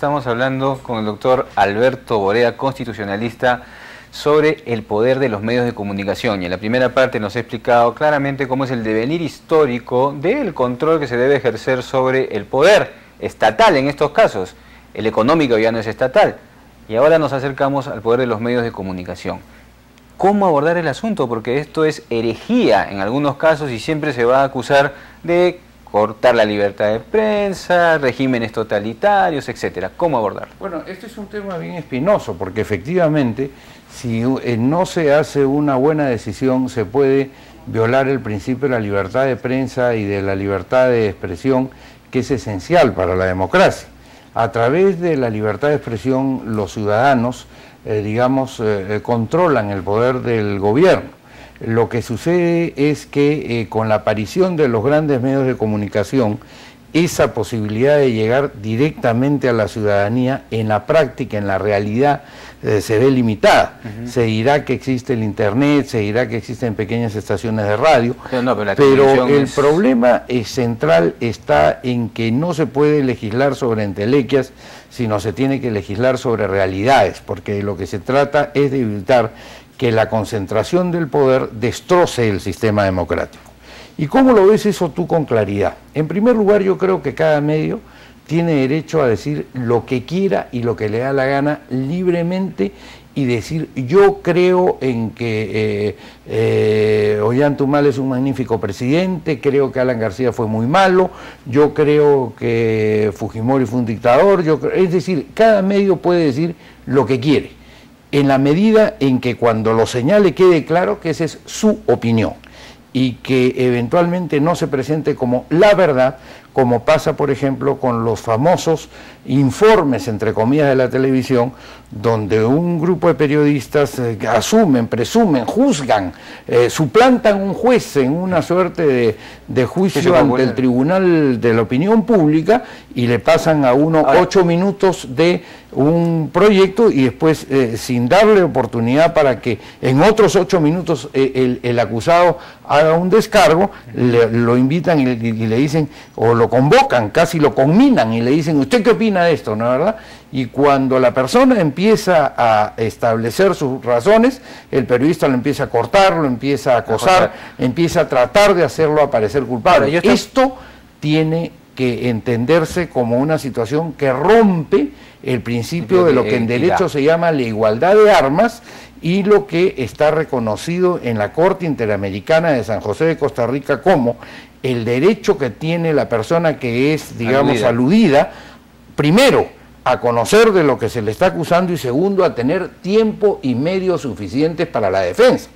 estamos hablando con el doctor Alberto Borea, constitucionalista, sobre el poder de los medios de comunicación. Y en la primera parte nos ha explicado claramente cómo es el devenir histórico del control que se debe ejercer sobre el poder estatal en estos casos. El económico ya no es estatal. Y ahora nos acercamos al poder de los medios de comunicación. ¿Cómo abordar el asunto? Porque esto es herejía en algunos casos y siempre se va a acusar de cortar la libertad de prensa, regímenes totalitarios, etcétera. ¿Cómo abordarlo? Bueno, este es un tema bien espinoso, porque efectivamente, si no se hace una buena decisión, se puede violar el principio de la libertad de prensa y de la libertad de expresión, que es esencial para la democracia. A través de la libertad de expresión, los ciudadanos, controlan el poder del gobierno. Lo que sucede es que con la aparición de los grandes medios de comunicación, esa posibilidad de llegar directamente a la ciudadanía, en la práctica, en la realidad, se ve limitada. Se dirá que existe el internet, se dirá que existen pequeñas estaciones de radio, pero el problema central está en que no se puede legislar sobre entelequias, sino se tiene que legislar sobre realidades, porque lo que se trata es de evitar que la concentración del poder destroce el sistema democrático. ¿Y cómo lo ves eso tú con claridad? En primer lugar, yo creo que cada medio tiene derecho a decir lo que quiera y lo que le da la gana libremente, y decir: yo creo en que Ollantaytamala es un magnífico presidente, creo que Alan García fue muy malo, yo creo que Fujimori fue un dictador, es decir, cada medio puede decir lo que quiere, en la medida en que cuando lo señale quede claro que esa es su opinión y que eventualmente no se presente como la verdad, como pasa, por ejemplo, con los famosos informes, entre comillas, de la televisión, donde un grupo de periodistas asumen, presumen, juzgan, suplantan un juez en una suerte de juicio ante el tribunal de la opinión pública, y le pasan a uno 8 minutos de un proyecto, y después, sin darle oportunidad para que en otros 8 minutos el acusado haga un descargo, lo invitan y le dicen, o lo convocan, casi lo conminan y le dicen: ¿usted qué opina de esto? ¿No es verdad? Y cuando la persona empieza a establecer sus razones, el periodista lo empieza a cortar, lo empieza a acosar, empieza a tratar de hacerlo aparecer culpable. Esto tiene que entenderse como una situación que rompe el principio de lo que en derecho se llama la igualdad de armas, y lo que está reconocido en la Corte Interamericana de San José de Costa Rica como el derecho que tiene la persona que es, digamos, aludida, primero, a conocer de lo que se le está acusando, y segundo, a tener tiempo y medios suficientes para la defensa.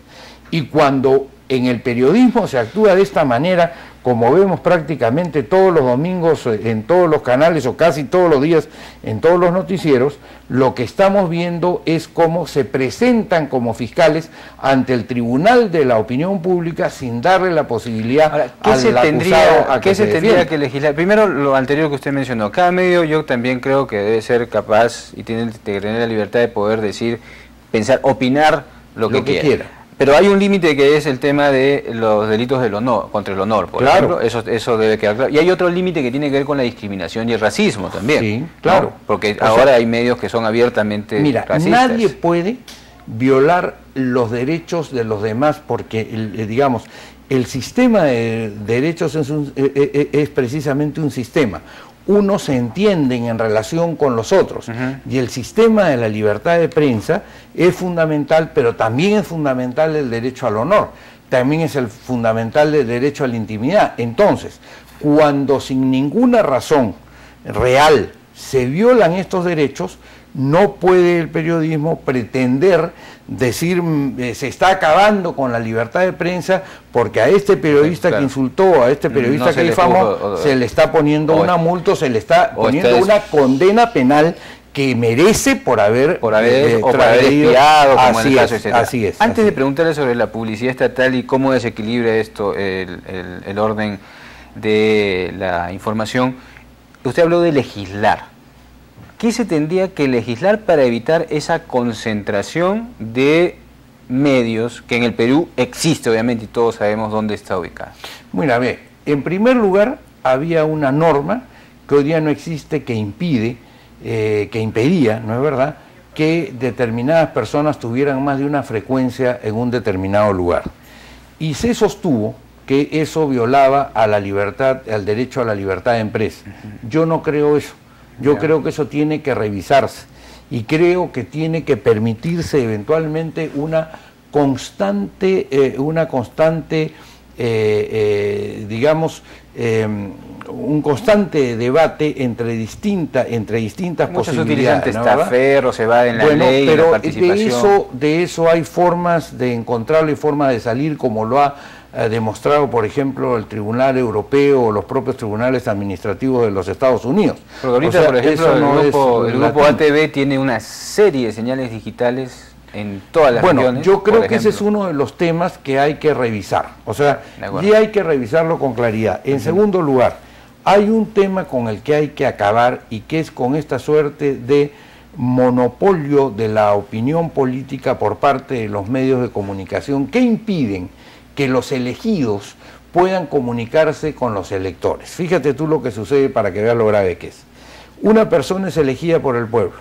Y cuando en el periodismo se actúa de esta manera, como vemos prácticamente todos los domingos en todos los canales, o casi todos los días en todos los noticieros, lo que estamos viendo es cómo se presentan como fiscales ante el tribunal de la opinión pública sin darle la posibilidad al acusado a que se defienda. Que legislar? Primero, lo anterior que usted mencionó, cada medio, yo también creo que debe ser capaz y tiene que tener la libertad de poder decir, pensar, opinar lo que quiera. Pero hay un límite que es el tema de los delitos del honor, contra el honor, por ejemplo, eso debe quedar claro. Y hay otro límite que tiene que ver con la discriminación y el racismo también. Sí, claro. ¿No? Porque ahora hay medios que son abiertamente racistas. Nadie puede violar los derechos de los demás, porque, digamos, el sistema de derechos es precisamente un sistema. Unos se entienden en relación con los otros, y el sistema de la libertad de prensa es fundamental, pero también es fundamental el derecho al honor, también es el fundamental el derecho a la intimidad. Entonces, cuando sin ninguna razón real se violan estos derechos, no puede el periodismo pretender decir se está acabando con la libertad de prensa porque a este periodista que insultó, a este periodista que difamó, se le está poniendo una multa, se le está poniendo una condena penal que merece por haber espiado, como en el caso, etc. Así es. Antes de preguntarle sobre la publicidad estatal y cómo desequilibra esto el orden de la información, usted habló de legislar. ¿Qué se tendría que legislar para evitar esa concentración de medios que en el Perú existe, obviamente, y todos sabemos dónde está ubicada? Mira, en primer lugar, había una norma que hoy día no existe, que impide que impedía, ¿no es verdad?, que determinadas personas tuvieran más de una frecuencia en un determinado lugar. Y se sostuvo que eso violaba a la libertad, al derecho a la libertad de empresa. Yo no creo eso. Yo creo que eso tiene que revisarse y creo que tiene que permitirse eventualmente una constante, digamos, un constante debate entre distintas muchos posibilidades. Muchos utilizan testaferro, se va en la ley, pero la participación. de eso hay formas de encontrarlo y formas de salir, como lo ha demostrado, por ejemplo, el Tribunal Europeo o los propios tribunales administrativos de los Estados Unidos. Porque ahorita, por ejemplo, el grupo ATV tiene una serie de señales digitales en todas las regiones. Yo creo que ese es uno de los temas que hay que revisar. O sea, y hay que revisarlo con claridad. En segundo lugar, hay un tema con el que hay que acabar y que es con esta suerte de monopolio de la opinión política por parte de los medios de comunicación que impiden que los elegidos puedan comunicarse con los electores. Fíjate tú lo que sucede para que veas lo grave que es. Una persona es elegida por el pueblo,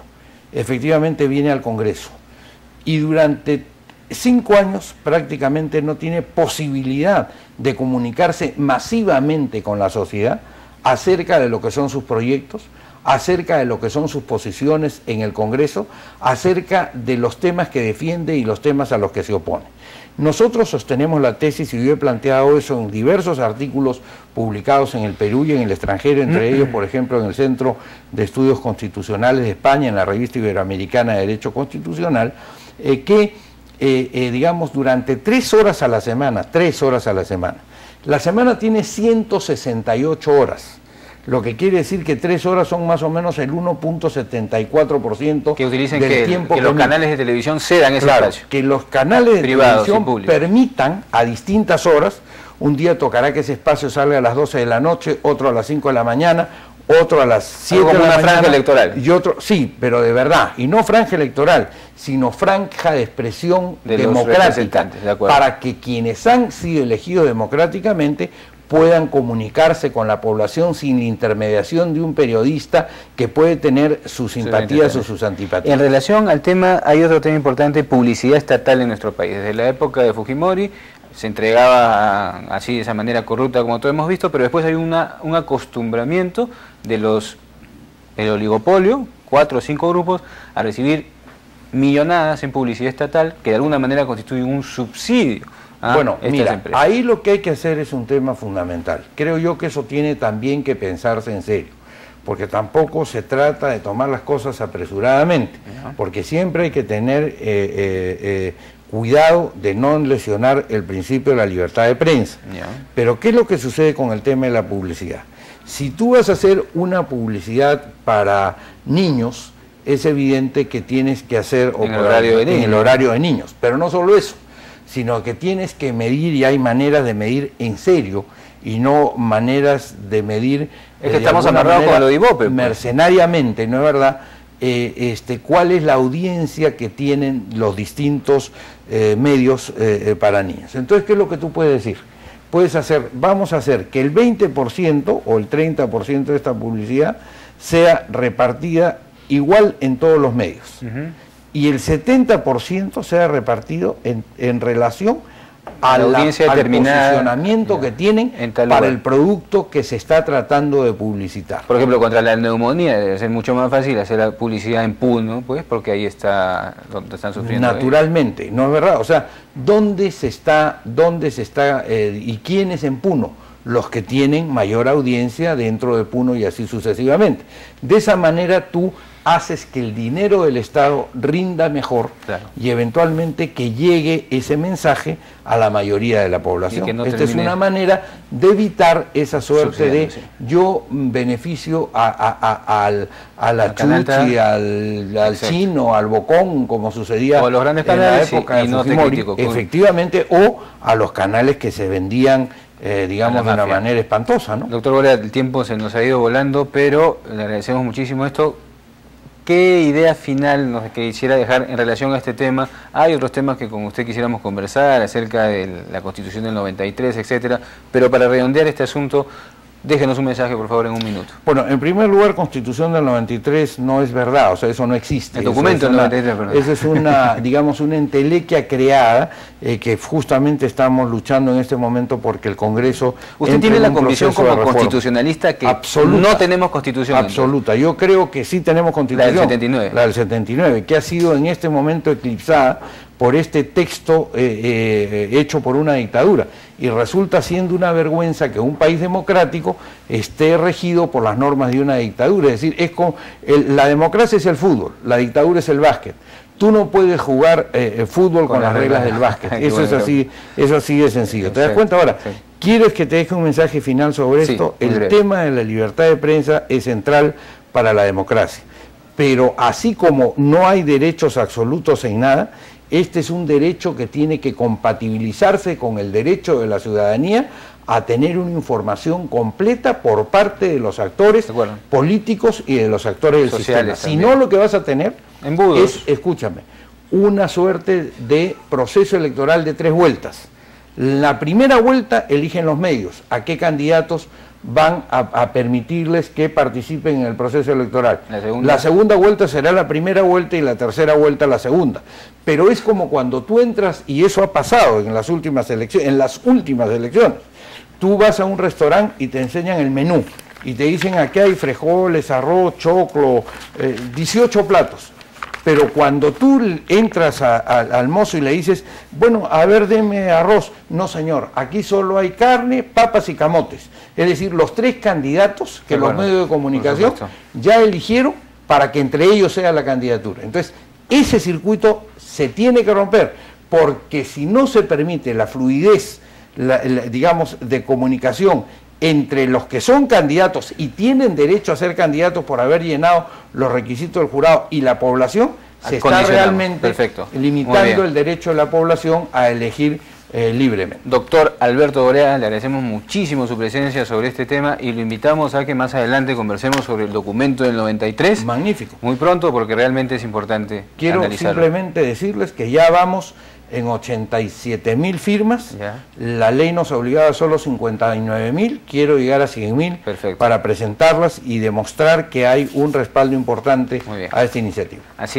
efectivamente viene al Congreso y durante 5 años prácticamente no tiene posibilidad de comunicarse masivamente con la sociedad acerca de lo que son sus proyectos, acerca de lo que son sus posiciones en el Congreso, acerca de los temas que defiende y los temas a los que se opone. Nosotros sostenemos la tesis, y yo he planteado eso en diversos artículos publicados en el Perú y en el extranjero, entre ellos, por ejemplo, en el Centro de Estudios Constitucionales de España, en la Revista Iberoamericana de Derecho Constitucional, digamos, durante 3 horas a la semana, la semana tiene 168 horas. Lo que quiere decir que 3 horas son más o menos el 1.74% que utilicen del tiempo que los canales de televisión cedan ese espacio. Que los canales de televisión permitan a distintas horas. Un día tocará que ese espacio salga a las 12 de la noche, otro a las 5 de la mañana, otro a las 7 de la mañana. Una franja electoral. Y otro, sí, pero de verdad, y no franja electoral, sino franja de expresión democrática, para que quienes han sido elegidos democráticamente puedan comunicarse con la población sin la intermediación de un periodista que puede tener sus simpatías o sus antipatías. En relación al tema, hay otro tema importante: publicidad estatal en nuestro país. Desde la época de Fujimori se entregaba así, de esa manera corrupta, como todos hemos visto, pero después hay un acostumbramiento del oligopolio, 4 o 5 grupos, a recibir millonadas en publicidad estatal, que de alguna manera constituyen un subsidio. Bueno, mira, ahí lo que hay que hacer es un tema fundamental. Creo yo que eso tiene también que pensarse en serio, porque tampoco se trata de tomar las cosas apresuradamente, porque siempre hay que tener cuidado de no lesionar el principio de la libertad de prensa. Pero ¿qué es lo que sucede con el tema de la publicidad? Si tú vas a hacer una publicidad para niños, es evidente que tienes que hacer en el horario de niños, pero no solo eso, sino que tienes que medir, y hay maneras de medir en serio y no maneras de medir estamos amarrados con lo de Ibope, mercenariamente, ¿no es verdad? Cuál es la audiencia que tienen los distintos medios para niños. Entonces, ¿qué es lo que tú puedes decir? Vamos a hacer que el 20% o el 30% de esta publicidad sea repartida igual en todos los medios. Y el 70% sea repartido en relación al posicionamiento que tienen para el producto que se está tratando de publicitar. Por ejemplo, contra la neumonía debe ser mucho más fácil hacer la publicidad en Puno, pues, porque ahí está donde están sufriendo. Naturalmente, ¿no es verdad? O sea, ¿dónde se está y quiénes en Puno? Los que tienen mayor audiencia dentro de Puno y así sucesivamente. De esa manera tú haces que el dinero del Estado rinda mejor y eventualmente que llegue ese mensaje a la mayoría de la población. Esta es una manera de evitar esa suerte de yo beneficio a la Chuchi, al Chino, al Bocón, como sucedía o a los grandes canales, en la época de Fujimori, efectivamente, o a los canales que se vendían digamos de una manera espantosa, ¿no? Doctor Borea, el tiempo se nos ha ido volando, pero le agradecemos muchísimo esto. ¿Qué idea final nos quisiera dejar en relación a este tema? Hay otros temas que con usted quisiéramos conversar acerca de la Constitución del 93, etcétera, pero para redondear este asunto, Déjenos un mensaje, por favor, en un minuto. Bueno, en primer lugar, Constitución del 93 no es verdad, o sea, eso no existe. El documento del 93, perdón. Eso es una, digamos, una entelequia creada que justamente estamos luchando en este momento porque el Congreso... ¿Usted tiene la convicción como constitucionalista que absoluta, no tenemos Constitución? Absoluta. Entonces, yo creo que sí tenemos Constitución. La del 79. La del 79, que ha sido en este momento eclipsada por este texto hecho por una dictadura, y resulta siendo una vergüenza que un país democrático esté regido por las normas de una dictadura. Es decir, es como la democracia es el fútbol, la dictadura es el básquet. Tú no puedes jugar fútbol con las reglas del básquet. Eso es así de sencillo. ¿Te das cuenta ahora? Sí. ¿Quieres que te deje un mensaje final sobre esto? El tema de la libertad de prensa es central para la democracia. Pero así como no hay derechos absolutos en nada, este es un derecho que tiene que compatibilizarse con el derecho de la ciudadanía a tener una información completa por parte de los actores políticos y de los actores del sistema. Si no, lo que vas a tener es, escúchame, una suerte de proceso electoral de 3 vueltas. La primera vuelta eligen los medios a qué candidatos van a permitirles que participen en el proceso electoral. La segunda vuelta será la primera vuelta y la tercera vuelta la segunda. Pero es como cuando tú entras, y eso ha pasado en las últimas elecciones, tú vas a un restaurante y te enseñan el menú y te dicen aquí hay frijoles, arroz, choclo, 18 platos. Pero cuando tú entras al mozo y le dices, bueno, a ver, deme arroz. No, señor, aquí solo hay carne, papas y camotes. Es decir, los 3 candidatos que los medios de comunicación ya eligieron para que entre ellos sea la candidatura. Entonces, ese circuito se tiene que romper, porque si no se permite la fluidez, digamos, de comunicación entre los que son candidatos y tienen derecho a ser candidatos por haber llenado los requisitos del jurado y la población, se está realmente limitando el derecho de la población a elegir libremente. Doctor Alberto Borea, le agradecemos muchísimo su presencia sobre este tema y lo invitamos a que más adelante conversemos sobre el documento del 93. Magnífico. Muy pronto, porque realmente es importante analizarlo. Quiero simplemente decirles que ya vamos en 87.000 firmas, la ley nos obligaba a solo 59.000, quiero llegar a 100.000 para presentarlas y demostrar que hay un respaldo importante a esta iniciativa. Así